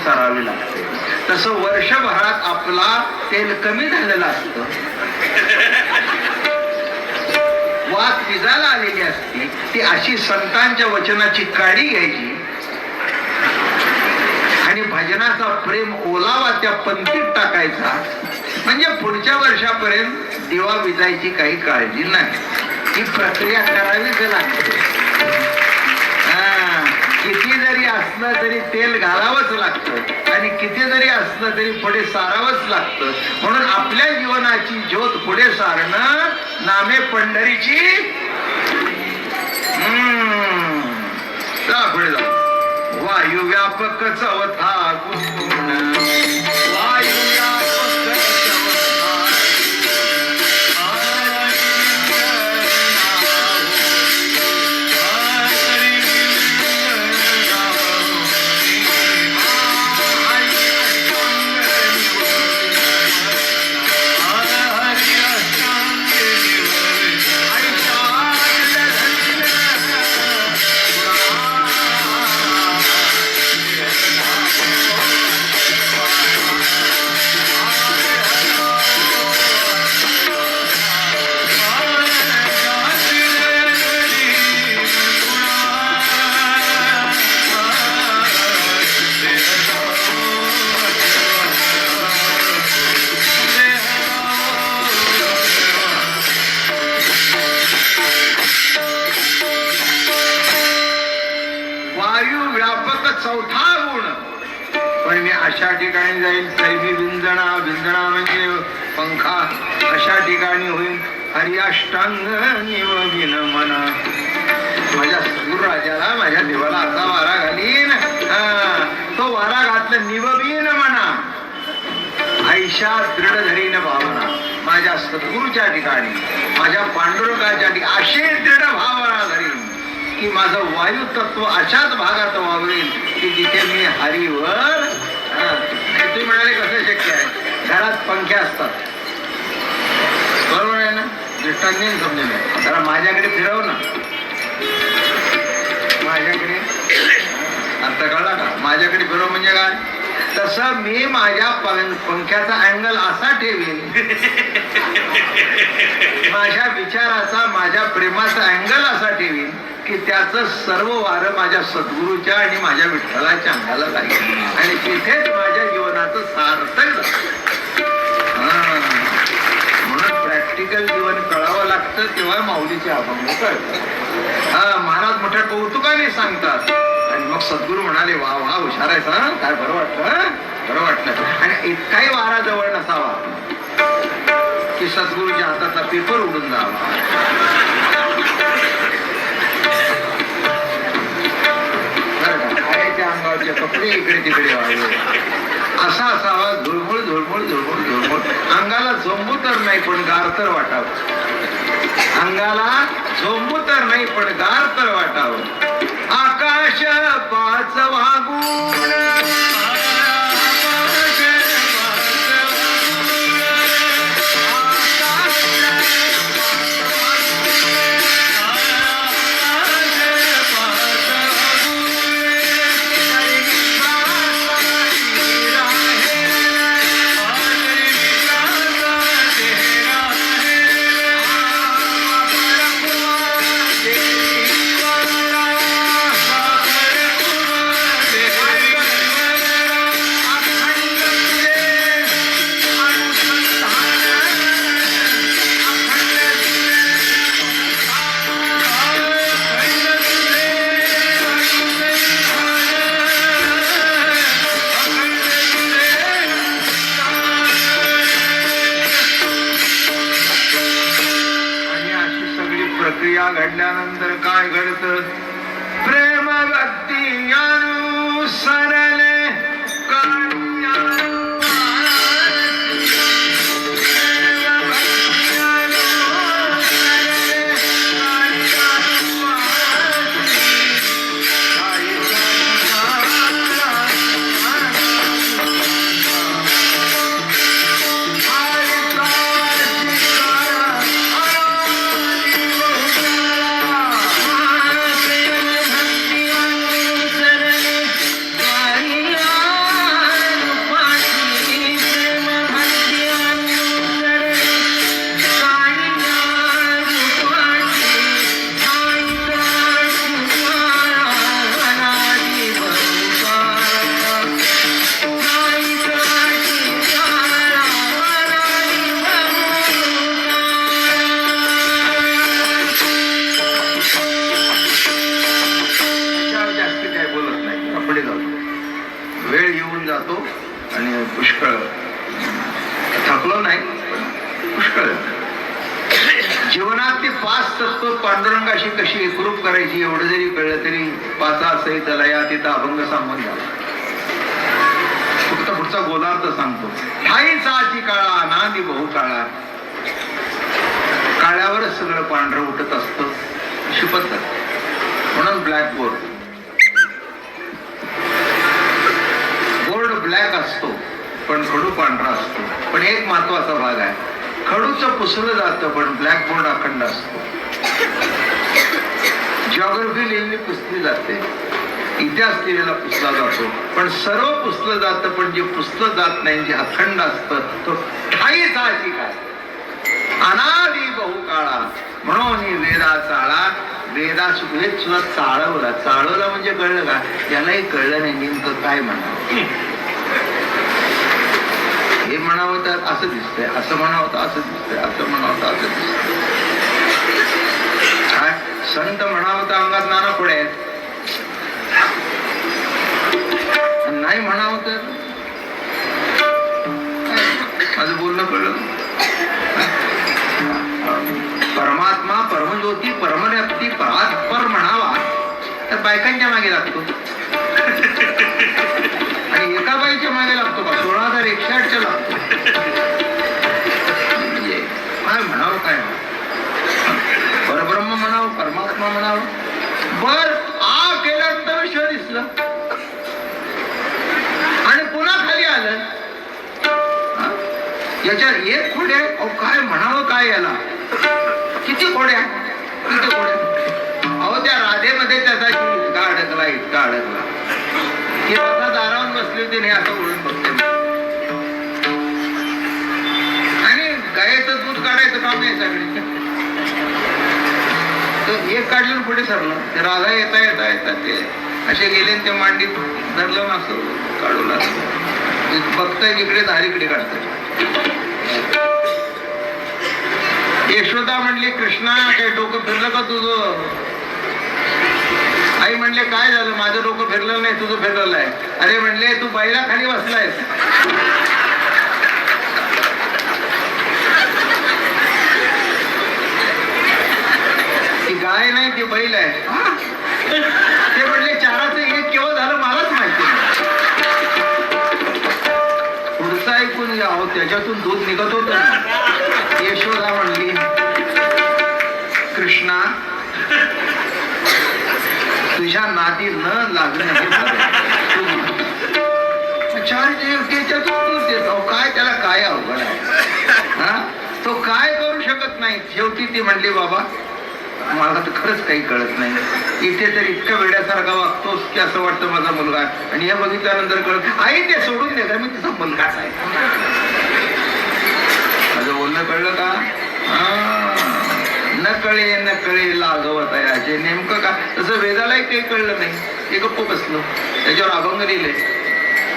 चारावी लागते. तसं वर्षभरात आपला तेल कमी झालेलं असतं, वात विजायला आलेली असते, ती अशी संतांच्या वचनाची काडी घ्यायची आणि भजनाचा प्रेम ओलावा त्या पंक्तीत टाकायचा. म्हणजे पुढच्या वर्षापर्यंत दिवा विजायची काही काळजी नाही. ही प्रक्रिया करावीच लागते. किती जरी असलं तरी तेल घालावंच लागतं आणि किती जरी असलं तरी पुढे सारावंच लागतं. म्हणून आपल्या जीवनाची ज्योत पुढे सारणं नामे पंढरीची. पुढे जाऊ. वायू व्यापक चौथा गुण, वायू व्यापक चौथा गुण. पण मी अशा ठिकाणी जाईल तैबी विंजणा, विंजणा म्हणजे पंखा, अशा ठिकाणी होईल हरिअष्टांग निवगिन मना. माझ्या सूरराजाला माझ्या देवाला असा वारा घालीन, तो वारा घातला निवबीन म्हणा, ऐशा दृढ धरीन भावना. माझ्या सद्गुरूच्या ठिकाणी, माझ्या पांडुरंगाच्या ठिकाणी असे दृढ भावना धरीन की माझं वायू तत्व अशाच भागात वावरेल की जिथे मी हरीवर. तुम्ही म्हणाले कसं शक्य आहे? घरात पंखे असतात, बरोबर आहे ना? दृष्टांनी समजून जरा माझ्याकडे फिरव ना, माझ्याकडे आता कळला का? माझ्याकडे फिरव म्हणजे काय? तसं मी माझ्या पंख्याचा अँगल असा ठेवीन, माझ्या विचाराचा, माझ्या प्रेमाचा अँगल असा ठेवीन की त्याचं सर्व वारं माझ्या सद्गुरूच्या आणि माझ्या विठ्ठलाच्या अंगाला लागेल आणि तिथेच माझ्या जीवनाचं सार्थक झालं. म्हणून प्रॅक्टिकल जीवन कळावं लागतं, तेव्हा माऊलीचे अभंग कळतात. महाराज मोठ्या कौतुकाने सांगतात आणि मग सद्गुरू म्हणाले वा वा हुशार आहेस, काय बरं वाटलं, बरं वाटलं. आणि इतकाही वारा जवळ नसावा की सद्गुरूच्या हाताचा पेपर उडून जावा. अंगावरचे कपडे इकडे तिकडे वाढले असा असावा. धुळमुळ धुळमुळ धुळमुळ धुळमुळ. अंगाला झोंबू तर नाही पण गार तर वाटावं. अंगाला झोंबू तर नाही पण गार तर वाटावं. आकाश पाच वागून घडल्यानंतर काय घडतं? प्रेम भक्ती अनुसरले वेळ येऊन जातो आणि पुष्कळ थकलो नाही, पुष्कळ जीवनात ती 5 तत्व पांडुरंगाशी कशी एकरूप करायची एवढं जरी कळलं तरी 5 सहित लया तिथं अभंग सांगून झाला. फक्त पुढचा गोलार्थ सांगतो. ठाई साची काळा नांदी बहु काळा. काळ्यावरच सगळं पांढरं उठत असतं अशी पद्धत. म्हणून ब्लॅक बोर्ड, बोर्ड ब्लॅक असतो पण खडू पांढरा असतो. पण एक महत्वाचा भाग आहे, खडूचं पुसलं जातं पण ब्लॅक बोर्ड अखंड असतो. जिओग्राफी लिहिलेली पुसली जाते, इतिहास लिहिलेला पुसला जातो, पण सर्व पुसलं जातं पण जे पुसलं जात नाही, जे अखंड असतं तो ठाई साची काय अनादी बहु काळा. म्हणून वेदा चाळा. वेद सुद्धा चाळवला. चाळवला म्हणजे कळलं का? यालाही कळलं नाही नेमकं काय म्हणावं. हे म्हणावं तर असं दिसतंय, असं म्हणावं तर असं दिसतंय, असं म्हणावं तर असं दिसतंय. काय संत म्हणावं तर अंगात नाना पुढे आहेत, नाही म्हणावं तर माझं बोलणं कळलं. परमात्मा, परमज्योती, परमव्याप्ती, परात्पर म्हणावा तर बायकांच्या मागे लागतो आणि एका बाईच्या मागे लागतो का? 16,108च्या लागतो. काय म्हणावं, काय परब्रह्म म्हणावं, परमात्मा म्हणावं. बर आ केल्यानंतर विश्व दिसलं आणि पुन्हा खाली आलं. याच्यात एक खोड्या. काय म्हणावं काय याला? किती खोड्या, किती खोड्या. अहो त्या राधेमध्ये त्याचा इतका अडकला, इतका अडकला की आता दारावर बसली होती नाही असं बोलून बघते. आणि गायचं दूध काढायचं काम आहे सगळे. तर एक काढलं पुढे सरलं. ते राधा येता येता येतात ते असे गेले ते मांडीत धरलं ना असं काढून असं बघताय इकडे धारीकडे काढतात. यशोदा म्हणली कृष्णा काय डोकं फिरलं का तुझं? आई म्हणले काय झालं? माझं डोकं फिरलं नाही, तुझं फिरलेलं आहे. अरे म्हणले तू बाईला खाली बसलायस. ती गाय नाही ती बैल आहे. ते म्हणले चाराचं एक केव्हा झालं मलाच माहिती नाही. पुढचं ऐकून घ्या. त्याच्यातून दूध निघत होत. यशोदा म्हणली कृष्णा तुझ्या नादी न लागणं काय त्याला काय अवघड आहे. तो काय करू शकत नाही. शेवटी ती म्हणली बाबा मला तर खरंच काही कळत नाही. इथे तर इतका वेड्यासारखा वागतोस की असं वाटतं माझा मुलगा. आणि हे बघितल्यानंतर कळत आई ते सोडून दे मी तुझा मुलगाच आहे. माझं बोलणं कळलं का? न कळे न कळे लागवत याचे. नेमकं का? तसं वेदालाही काही कळलं नाही. ते गप्प बसलो. त्याच्यावर अभंग लिहिले.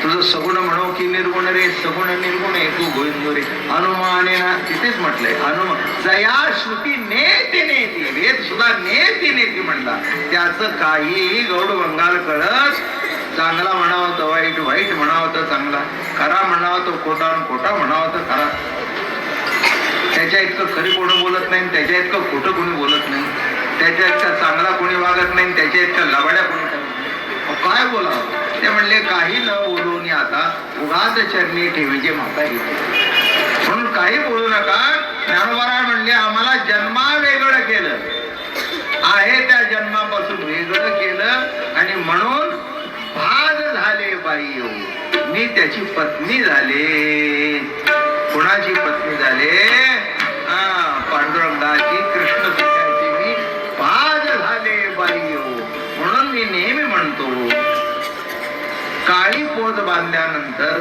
तुझं सगुण म्हणो की निर्गुण रे, सगुण निर्गुण आहे तू गोविंद रे. अनुमाने ना तिथेच म्हटलंय. अनुमान जया श्रुती नेती नेती. वेद सुद्धा नेती नेती म्हणला. त्याचं काहीही गौड बंगाल कळत. चांगला म्हणावं तर वाईट, वाईट म्हणावं तर चांगला, खरा म्हणावं तर खोटा, खोटा म्हणावं तर खरा. त्याच्या इतकं खरी कोणी बोलत नाही, त्याच्या इतकं खोटं कोणी बोलत नाही. त्याच्या इतका चांगला कोणी वागत नाही, त्याच्या इतका लबाड्या कोणी काय बोलावं. ते म्हणले काही न बोलून आता उगाच चरणी ठेवीचे माता घेतली. म्हणून काही बोलू नका. ज्ञानोबा म्हणले आम्हाला जन्मा वेगळं केलं आहे, त्या जन्मापासून वेगळं केलं आणि म्हणून भाग झाले बाई. मी त्याची पत्नी झाले. कुणाची पत्नी झाले? पांडुरंगाची, कृष्ण सुखाची मी भाग झाले बाई. म्हणून मी नेहमी म्हणतो काळी पोत बांधल्यानंतर